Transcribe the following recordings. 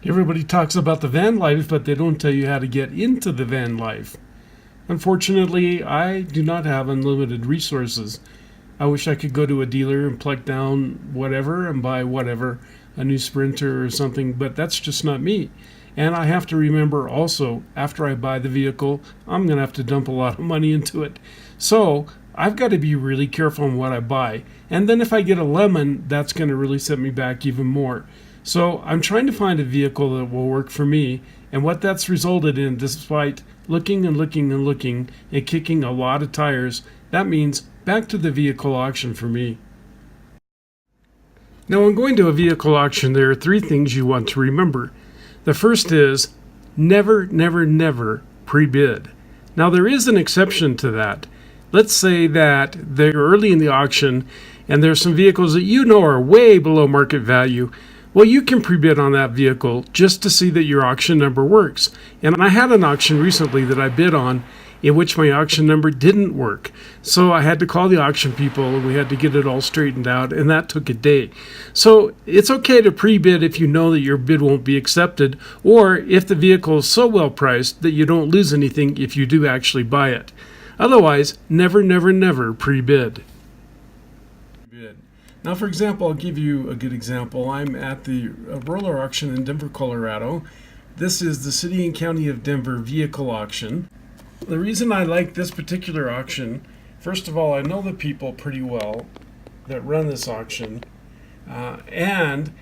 Everybody talks about the van life, but they don't tell you how to get into the van life. Unfortunately, I do not have unlimited resources. I wish I could go to a dealer and pluck down whatever and buy whatever, a new Sprinter or something, but that's just not me. And I have to remember also, after I buy the vehicle, I'm going to have to dump a lot of money into it. So I've got to be really careful on what I buy. And then if I get a lemon, that's going to really set me back even more. So I'm trying to find a vehicle that will work for me. And what that's resulted in, despite looking and looking and looking and kicking a lot of tires, that means back to the vehicle auction for me. Now, when going to a vehicle auction, there are three things you want to remember. The first is never, never, never pre-bid. Now, there is an exception to that. Let's say that they're early in the auction and there's some vehicles that you know are way below market value. Well, you can pre-bid on that vehicle just to see that your auction number works. And I had an auction recently that I bid on in which my auction number didn't work. So I had to call the auction people and we had to get it all straightened out, and that took a day. So it's okay to pre-bid if you know that your bid won't be accepted, or if the vehicle is so well priced that you don't lose anything if you do actually buy it. Otherwise, never, never, never pre-bid. Now, for example, I'll give you a good example. I'm at the roller auction in Denver, Colorado. This is the City and County of Denver vehicle auction. The reason I like this particular auction, first of all, I know the people pretty well that run this auction, and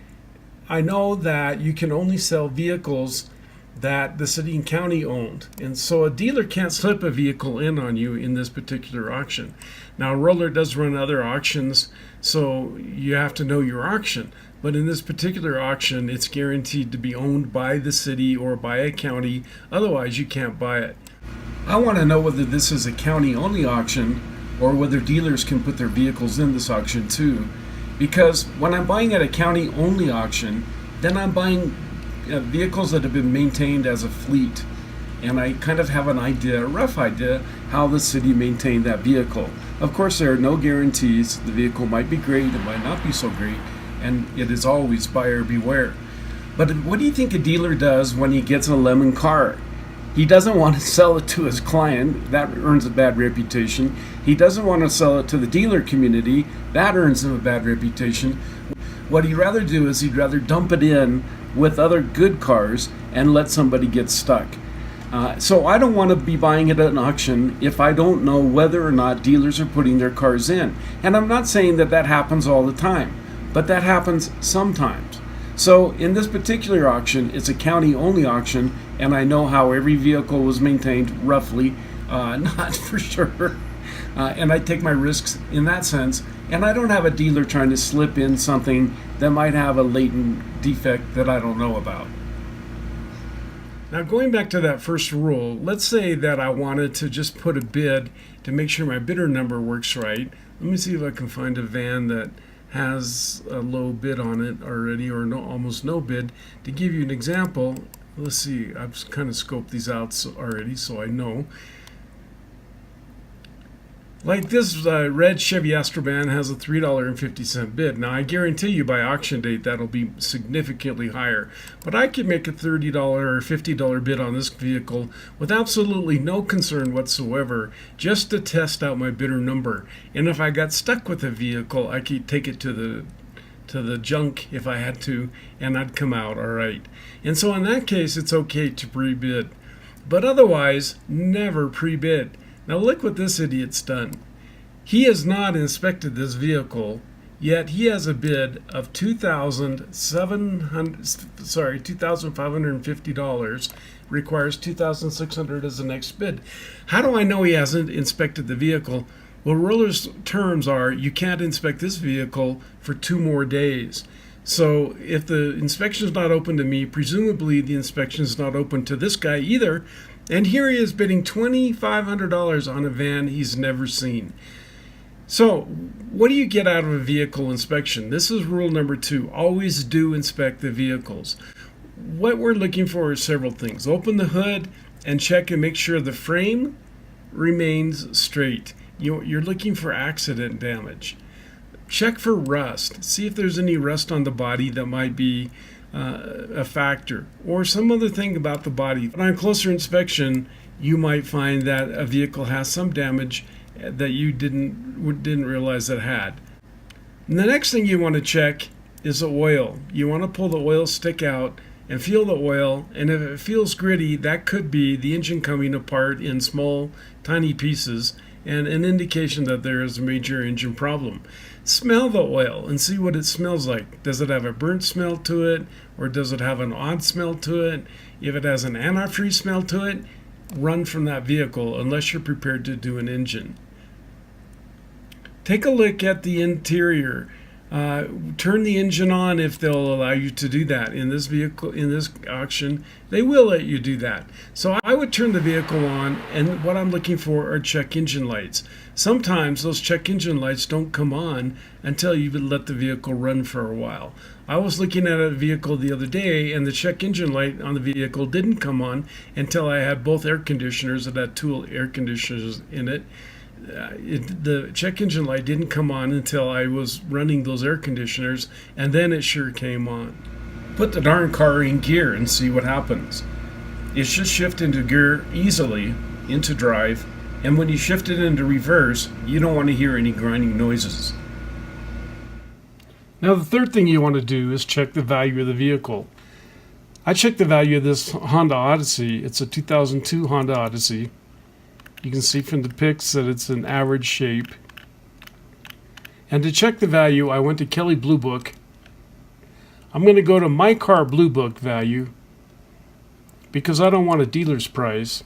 I know that you can only sell vehicles that the city and county owned. And so a dealer can't slip a vehicle in on you in this particular auction. Now, Roller does run other auctions, so you have to know your auction. But in this particular auction, it's guaranteed to be owned by the city or by a county. Otherwise, you can't buy it. I want to know whether this is a county-only auction or whether dealers can put their vehicles in this auction too. Because when I'm buying at a county-only auction, then I'm buying vehicles that have been maintained as a fleet. And I kind of have an idea, a rough idea, how the city maintained that vehicle. Of course, there are no guarantees. The vehicle might be great, it might not be so great, and it is always buyer beware. But what do you think a dealer does when he gets a lemon car? He doesn't want to sell it to his client. That earns a bad reputation. He doesn't want to sell it to the dealer community. That earns him a bad reputation. What he'd rather do is he'd rather dump it in with other good cars and let somebody get stuck. So I don't want to be buying it at an auction if I don't know whether or not dealers are putting their cars in. And I'm not saying that that happens all the time, but that happens sometimes. So in this particular auction, it's a county-only auction, and I know how every vehicle was maintained roughly, not for sure. And I take my risks in that sense, and I don't have a dealer trying to slip in something that might have a latent defect that I don't know about. Now, going back to that first rule, let's say that I wanted to just put a bid to make sure my bidder number works right. Let me see if I can find a van that has a low bid on it already, or almost no bid. To give you an example, let's see, I've kind of scoped these out already so I know. Like this red Chevy Astrovan has a $3.50 bid. Now, I guarantee you by auction date that'll be significantly higher. But I could make a $30 or $50 bid on this vehicle with absolutely no concern whatsoever, just to test out my bidder number. And if I got stuck with a vehicle, I could take it to the junk if I had to, and I'd come out all right. And so in that case, it's okay to pre-bid. But otherwise, never pre-bid. Now look what this idiot's done. He has not inspected this vehicle, yet he has a bid of $2,550. Requires $2,600 as the next bid. How do I know he hasn't inspected the vehicle? Well, Roller's terms are you can't inspect this vehicle for 2 more days. So if the inspection is not open to me, presumably the inspection is not open to this guy either. And here he is bidding $2,500 on a van he's never seen. So what do you get out of a vehicle inspection? This is rule number 2. Always do inspect the vehicles. What we're looking for is several things. Open the hood and check and make sure the frame remains straight. You're looking for accident damage. Check for rust. See if there's any rust on the body that might be a factor, or some other thing about the body. But on closer inspection, you might find that a vehicle has some damage that you didn't realize it had. And the next thing you want to check is the oil. You want to pull the oil stick out and feel the oil, and if it feels gritty, that could be the engine coming apart in small, tiny pieces, and an indication that there is a major engine problem. Smell the oil and see what it smells like. Does it have a burnt smell to it, or does it have an odd smell to it? If it has an antifreeze smell to it, run from that vehicle unless you're prepared to do an engine. Take a look at the interior. Turn the engine on if they'll allow you to do that. In this vehicle, in this auction, they will let you do that. So I would turn the vehicle on, and what I'm looking for are check engine lights. Sometimes those check engine lights don't come on until you've let the vehicle run for a while. I was looking at a vehicle the other day, and the check engine light on the vehicle didn't come on until I had both air conditioners. It had two air conditioners in it. The check engine light didn't come on until I was running those air conditioners, and then it sure came on. Put the darn car in gear and see what happens. It should shift into gear easily, into drive, and when you shift it into reverse, you don't want to hear any grinding noises. Now the third thing you want to do is check the value of the vehicle. I checked the value of this Honda Odyssey. It's a 2002 Honda Odyssey. You can see from the pics that it's an average shape. And to check the value, I went to Kelley Blue Book. I'm going to go to My Car Blue Book value because I don't want a dealer's price.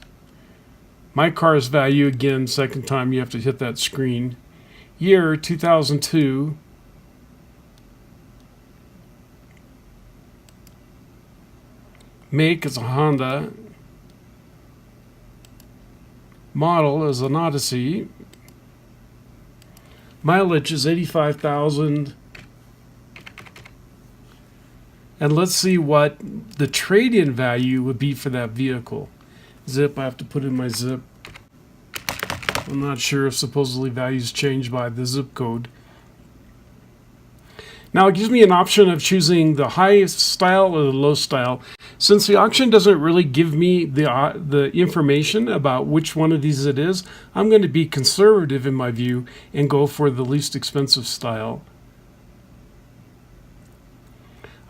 My car's value, again, second time you have to hit that screen. Year 2002. Make is a Honda. Model is an Odyssey. Mileage is 85,000. And let's see what the trade-in value would be for that vehicle. Zip, I have to put in my zip. I'm not sure if supposedly values change by the zip code. Now it gives me an option of choosing the high style or the low style. Since the auction doesn't really give me the information about which one of these it is, I'm going to be conservative in my view and go for the least expensive style.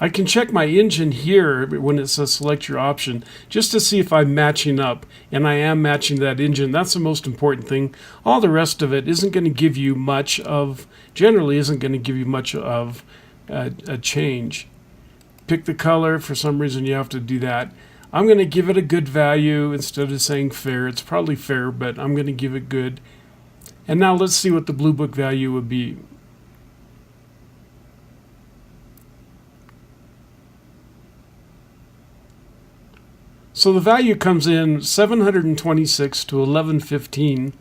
I can check my engine here when it says select your option just to see if I'm matching up, and I am matching that engine. That's the most important thing. All the rest of it isn't going to give you much of, generally isn't going to give you much of a change. Pick the color. For some reason you have to do that. I'm going to give it a good value instead of saying fair. It's probably fair, but I'm going to give it good. And now let's see what the Blue Book value would be. So the value comes in 726 to 1115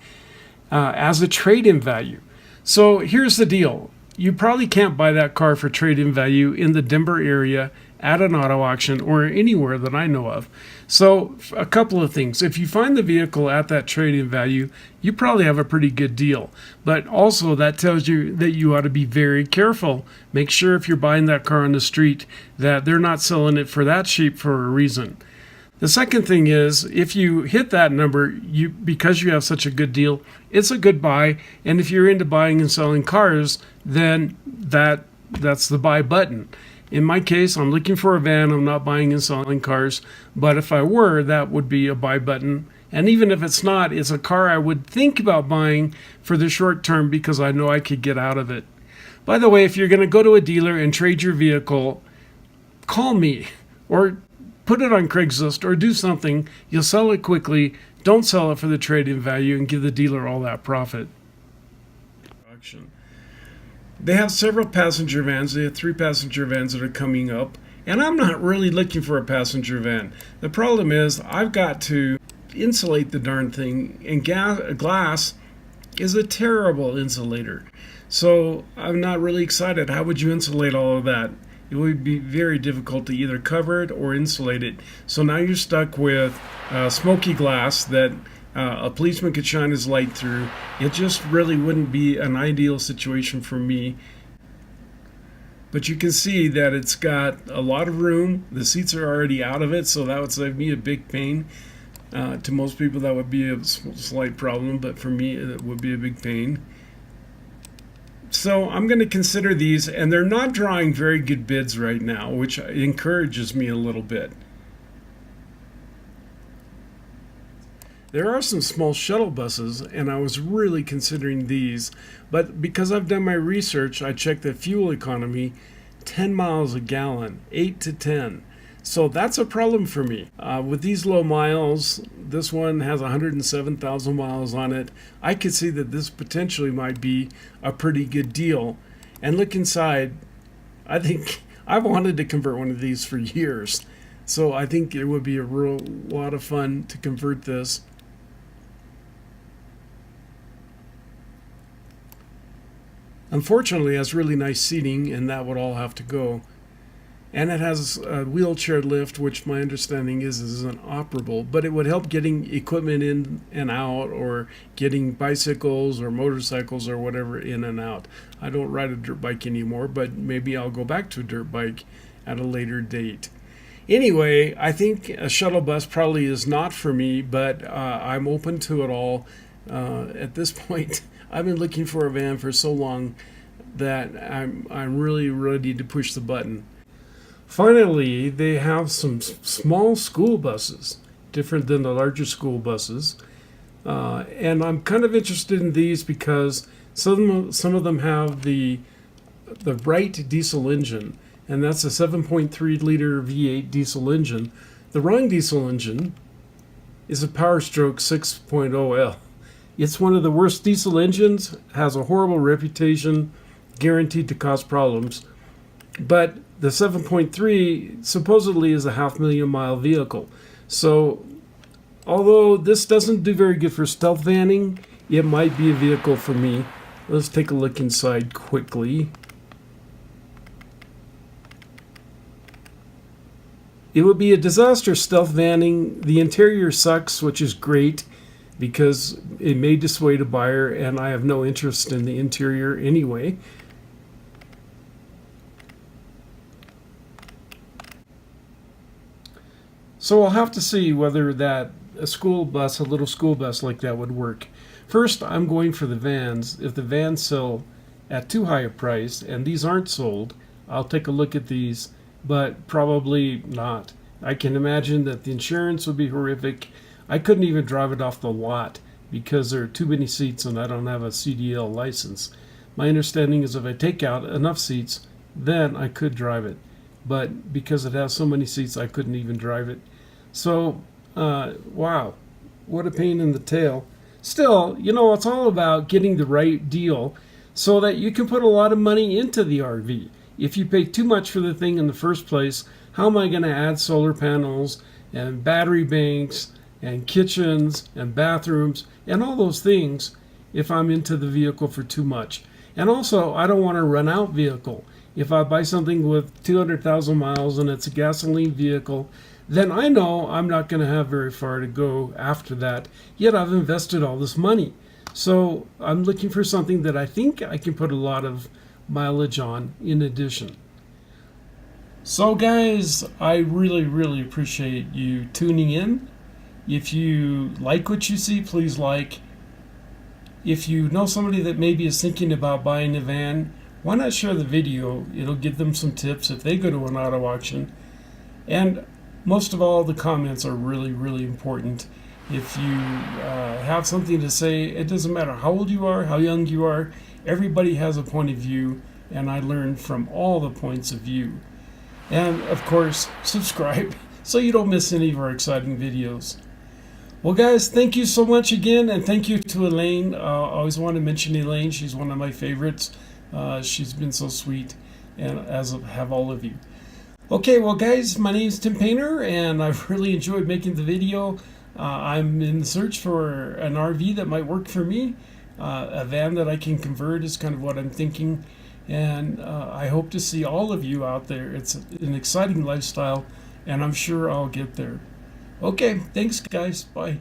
as a trade-in value. So here's the deal. You probably can't buy that car for trade-in value in the Denver area at an auto auction or anywhere that I know of. So a couple of things. If you find the vehicle at that trade-in value, you probably have a pretty good deal. But also that tells you that you ought to be very careful. Make sure if you're buying that car on the street that they're not selling it for that cheap for a reason. The second thing is, if you hit that number, because you have such a good deal, it's a good buy. And if you're into buying and selling cars, then that's the buy button. In my case, I'm looking for a van. I'm not buying and selling cars. But if I were, that would be a buy button. And even if it's not, it's a car I would think about buying for the short term because I know I could get out of it. By the way, if you're going to go to a dealer and trade your vehicle, call me or put it on Craigslist or do something. You'll sell it quickly. Don't sell it for the trade-in value and give the dealer all that profit. They have several passenger vans. They have 3 passenger vans that are coming up. And I'm not really looking for a passenger van. The problem is I've got to insulate the darn thing. And glass is a terrible insulator. So I'm not really excited. How would you insulate all of that? It would be very difficult to either cover it or insulate it. So now you're stuck with smoky glass that a policeman could shine his light through. It just really wouldn't be an ideal situation for me. But you can see that it's got a lot of room. The seats are already out of it, so that would save me a big pain. To most people that would be a slight problem, but for me it would be a big pain. So I'm going to consider these, and they're not drawing very good bids right now, which encourages me a little bit. There are some small shuttle buses, and I was really considering these, but because I've done my research, I checked the fuel economy, 10 miles a gallon, 8 to 10. So that's a problem for me. With these low miles, this one has 107,000 miles on it. I could see that this potentially might be a pretty good deal. And look inside, I think I've wanted to convert one of these for years. So I think it would be a real lot of fun to convert this. Unfortunately, it has really nice seating, and that would all have to go. And it has a wheelchair lift, which my understanding is inoperable, but it would help getting equipment in and out, or getting bicycles or motorcycles or whatever in and out. I don't ride a dirt bike anymore, but maybe I'll go back to a dirt bike at a later date. Anyway, I think a shuttle bus probably is not for me, but I'm open to it all. At this point, I've been looking for a van for so long that I'm really ready to push the button. Finally, they have some small school buses, different than the larger school buses. And I'm kind of interested in these because some of them have the right diesel engine, and that's a 7.3 liter V8 diesel engine. The wrong diesel engine is a Powerstroke 6.0L. It's one of the worst diesel engines, has a horrible reputation, guaranteed to cause problems. But the 7.3 supposedly is a 500,000 mile vehicle. So although this doesn't do very good for stealth vanning, it might be a vehicle for me. Let's take a look inside quickly. It would be a disaster stealth vanning. The interior sucks, which is great because it may dissuade a buyer, and I have no interest in the interior anyway. So I'll have to see whether a little school bus like that would work. First, I'm going for the vans. If the vans sell at too high a price, and these aren't sold, I'll take a look at these, but probably not. I can imagine that the insurance would be horrific. I couldn't even drive it off the lot because there are too many seats and I don't have a CDL license. My understanding is if I take out enough seats, then I could drive it. But because it has so many seats, I couldn't even drive it. So, wow, what a pain in the tail. Still, it's all about getting the right deal so that you can put a lot of money into the RV. If you pay too much for the thing in the first place, how am I going to add solar panels and battery banks and kitchens and bathrooms and all those things if I'm into the vehicle for too much? And also, I don't want a run out vehicle. If I buy something with 200,000 miles and it's a gasoline vehicle, then I know I'm not going to have very far to go after that, yet I've invested all this money. So I'm looking for something that I think I can put a lot of mileage on in addition. So guys, I really, really appreciate you tuning in. If you like what you see, please like. If you know somebody that maybe is thinking about buying a van, why not share the video? It'll give them some tips if they go to an auto auction. And most of all, the comments are really, really important. If you have something to say, it doesn't matter how old you are, how young you are, everybody has a point of view, and I learn from all the points of view. And of course, subscribe so you don't miss any of our exciting videos. Well guys, thank you so much again, and thank you to Elaine. I always want to mention Elaine. She's one of my favorites. She's been so sweet, and as have all of you. Okay, well guys, my name is Tim Painter, and I've really enjoyed making the video. I'm in the search for an RV that might work for me. A van that I can convert is kind of what I'm thinking, and I hope to see all of you out there. It's an exciting lifestyle, and I'm sure I'll get there. Okay, thanks guys, bye.